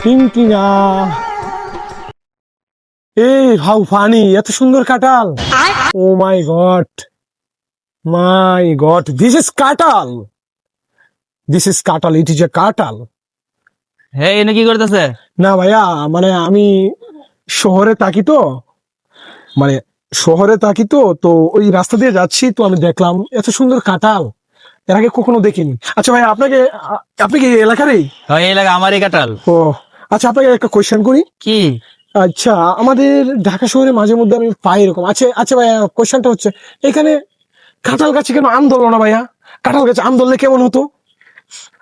টিংটিঙা। এই how funny, এত সুন্দর কাঁঠাল। ও মাই গড, দিস ইজ কাঁঠাল, ইট ইজ এ কাঁঠাল। হে এনে কি করতেছে? না ভাইয়া, মানে আমি শহরে থাকি তো, মানে তো ওই রাস্তা দিয়ে যাচ্ছি, তো আমি দেখলাম এত সুন্দর কাঁঠাল, এর আগে কখনো দেখিনি। আচ্ছা ভাই, আপনি কি এই এলাকারই? হ্যাঁ, এই এলাকা আমারই কাঁঠাল। ও আচ্ছা, আপনাকে একটা কোয়েশ্চেন করি। কি? আচ্ছা, আমাদের ঢাকা শহরে মাঝে মধ্যে আমি পাই এরকম। আচ্ছা আচ্ছা ভাইয়া, কোয়েশ্চেনটা হচ্ছে, এখানে কাঁঠাল গাছে কেন আম ধরলো না ভাইয়া? কাঁঠাল গাছে আম ধরলে কেমন হতো?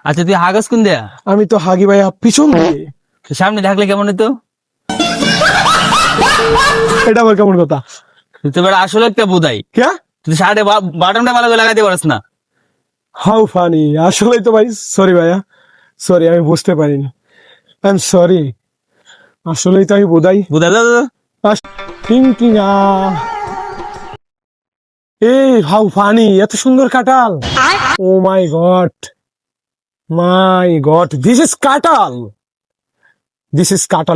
আচ্ছা, তুই হাগাস কোন দেয়া? আমি তো হাগি ভাইয়া পিছন দিয়ে। সামনে থাকলে কেমন হতো? এটা আবার কেমন কথা? তুই তো বেটা আসলে একটা বুদাই। কে? তুই সাড়ে বাটনটা ভালো করে লাগাইতে পারিস না। হাউ ফানি, আসলেই তো ভাই, সরি ভাইয়া, সরি, আমি বুঝতে পারিনি, আই এম সরি, আসলেই তো আমি বোধাই। বুদাই দাদা। টিংটিঙা। এই হাউ ফানি, এত সুন্দর কাঁঠাল। ও মাই গড, দিস ইজ কাঁঠাল,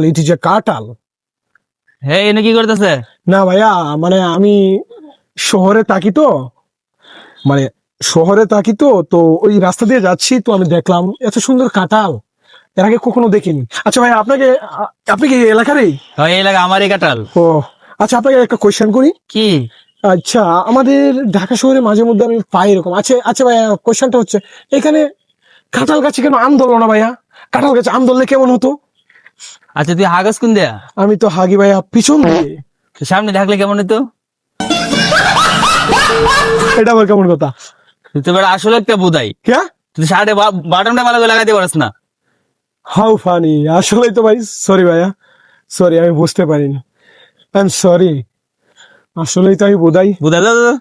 ইট ইজ এ কাঁঠাল। হে এনে কি করতেছে? না ভাইয়া, মানে আমি শহরে থাকি তো, মানে তো ওই রাস্তা দিয়ে যাচ্ছি, তো আমি দেখলাম এত সুন্দর কাঁঠাল, এর আগে কখনো দেখিনি। আচ্ছা ভাই, আপনি কি এই এলাকারই? হ্যাঁ, এই এলাকা আমারই কাঁঠাল। ও আচ্ছা, আপনাকে একটা কোয়েশ্চেন করি। কি? আচ্ছা, আমাদের ঢাকা শহরে মাঝে মধ্যে আমি পাই এরকম। আচ্ছা আচ্ছা ভাইয়া, কোয়েশ্চেনটা হচ্ছে, এখানে কাঁঠাল গাছে কেন আম ধরলো না ভাইয়া? কাঁঠাল গাছে আম ধরলে কেমন হতো? আচ্ছা, তুই হাগাস কোন দেয়া? আমি তো হাগি ভাইয়া পিছন দিয়ে। সামনে থাকলে কেমন হতো? এটা আবার কেমন কথা? তুই তো বেটা আসলে একটা বুদাই। কে? তুই সাড়ে বাটনটা ভালো করে লাগাইতে পারিস না। হাউ ফানি, আসলেই তো ভাই, সরি ভাইয়া, সরি, আমি বুঝতে পারিনি, আই এম সরি, আসলেই তো আমি বোধাই। বুদাই দাদা।